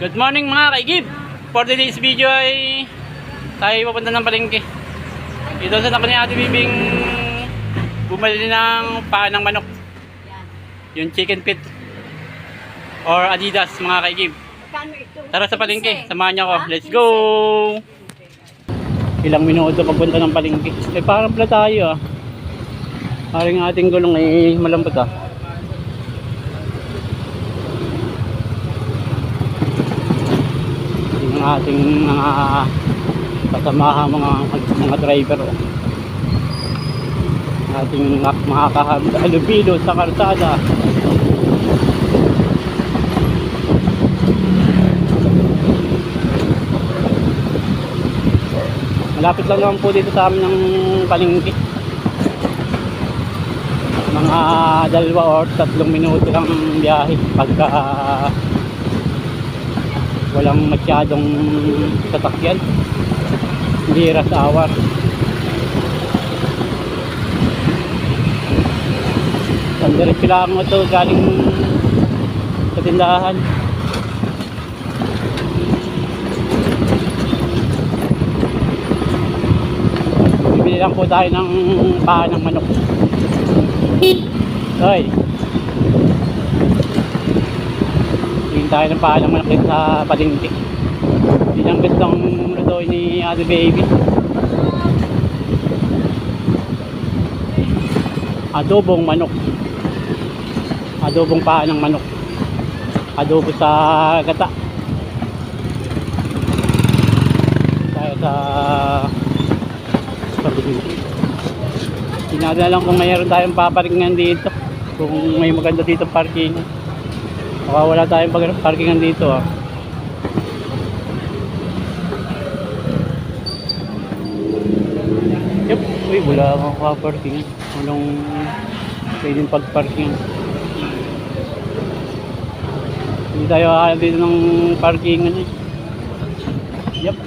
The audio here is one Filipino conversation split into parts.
Good morning mga kaigib. For today's video ay tayo papunta ng palengke. Ito sa tako ni Ate Bibing bumili ng paa ng manok. Yung chicken feet or Adidas mga kaigib. Tara sa palengke, samahan niyo ako. Let's go! Ilang minuto papunta ng palengke. Parang pala tayo ah. Parang ating gulong ay malambot ah. Ang ating mga kasamahan, mga driver oh. Ating mga kahalubilo sa karsada. Malapit lang naman po dito sa amin ng palengke. Mga 2 or 3 minuto lang biyahe pagka walang masyadong sasakyan. Hindi rush hour. Sandiretso lang ito galing sa tindahan. Bibili lang po tayo ng paa ng manok. Hoy, tingin tayo ng paa ng manok dito sa palengke. Yun ang gustong lutuin ni Ate Baby. Adobong manok. Adobong paa ng manok. Adobo sa gata. Tayo sa palengke. Tinadala lang kung mayroon tayong paparkingan dito. Kung may maganda dito parking. Baka wala tayong parkingan dito ah. Yup, uy, wala akong pa-parking. Walang pwedeng pag-parking. Hindi tayo alam dito ng parkingan eh. Yup.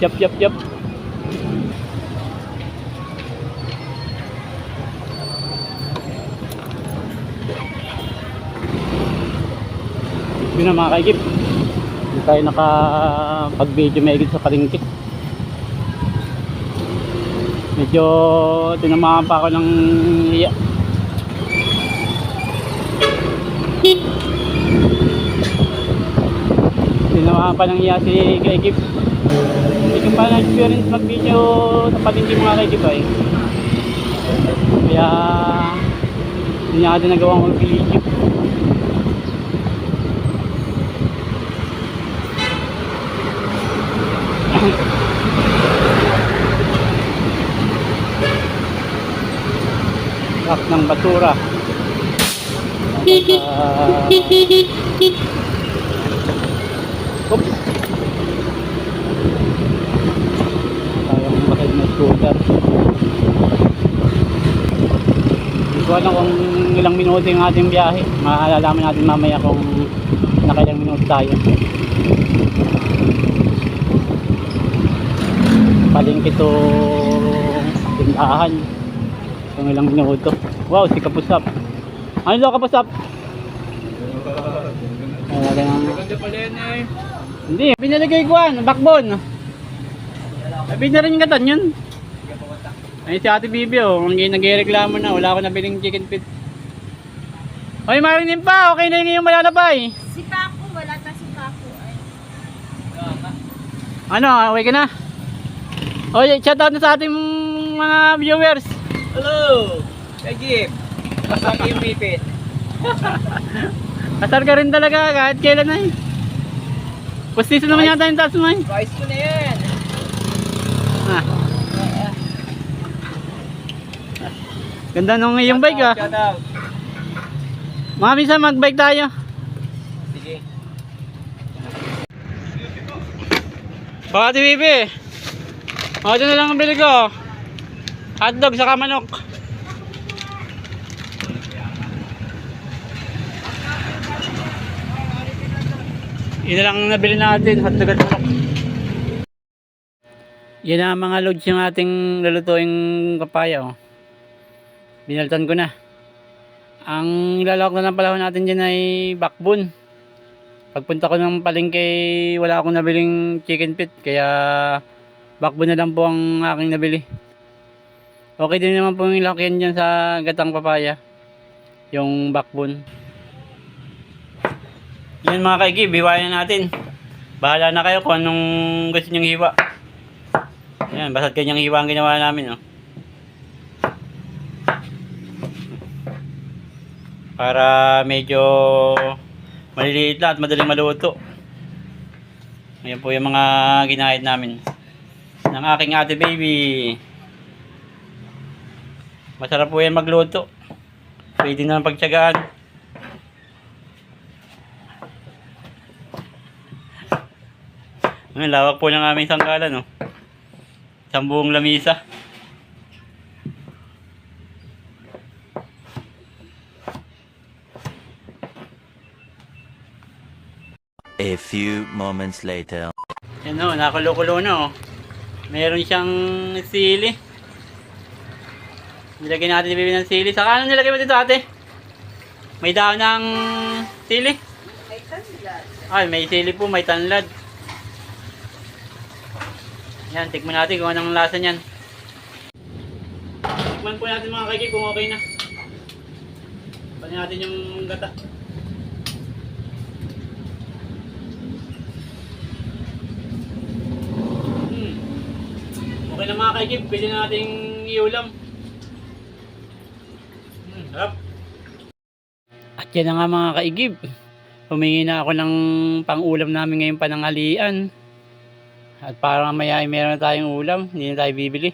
Yun na mga kaigib, hindi tayo nakapag-video maigit sa palengke. Medyo tinamaan pa ako ng iya. Tinamaan pa ng iya si kaigib. Hindi ko pa na-experience mag-video sa palengke mga kaigib ay. Kaya hindi niya natin nagawang mag-video. Rak ng basura. Oops. Tayong bakit na scooter. Hindi ko alam kung ilang minuto yung ating biyahe. Malalaman natin mamaya kung nakailang minuto tayo. Palengke to tindahan. Kung ilang minuto. Wow, si Kapusap. Ano daw Kapusap? Hindi, pinalagay ko backbone. Sabi na rin yung katan yun. Ay si Ate Bibi oh, nag-reklamo na, wala ako nabiling chicken feet. Hoy Marilyn pa, okay na yung malalabay. Si Paco, wala ta si Paco ay. Ano, okay ka na? Oye, shout out na sa ating mga viewers. Hello! Kagip! Kasaki yung mipit. Kasar ka rin talaga kahit kailan na eh. Pustiso naman yata yung taas mo eh. Price ko na yan. Ah. Ganda nung iyong bike ah. Shout out. Mga minsan mag-bike tayo. Sige. Baka Ate Bibi. O, ito na lang ang bili ko. Hotdog saka manok. Yun na lang nabili natin, hotdog at manok. Yan ang mga loads yung ating lulutuing papaya oh. Binaltan ko na. Ang ilalawak na ng palahon natin dyan ay backbone. Pagpunta ko ng palengke, wala akong nabiling chicken feet, kaya backbone na lang po ang aking nabili. Okay din naman po yung lakihan dyan sa gatang papaya, yung backbone. Yan mga kaigib, hiwain na natin. Bahala na kayo kung anong gusto nyong hiwa. Yan, basta't kanyang hiwa ang ginawa namin, oh. Para medyo maliliit lang at madaling maluto. Ayan po yung mga ginahit namin ng aking ate baby. Masarap po yan magluto. Pwede naman pagtsagaan. Ang lawak po ng aming sangkalan, no? Isang buong lamisa. A few moments later. Yan o, nakakulo-kulo na, oh. Meron siyang sili. Nilagyan natin ni Bibi ng sili. Saka ano nilagay mo dito, ate? May dahon ng sili? May tanlad. Ay, may sili po, may tanlad. Yan, tikman natin kung anong lasa niyan. Tikman po natin mga kaigib kung okay na. Panin natin yung gata. Okay na mga kaigib, pwede na nating iulam. Sarap. At yan na nga mga kaigib. Humingi na ako ng pang-ulam namin ngayong pananghalian. At para mamaya ay meron na tayong ulam, hindi na tayo bibili.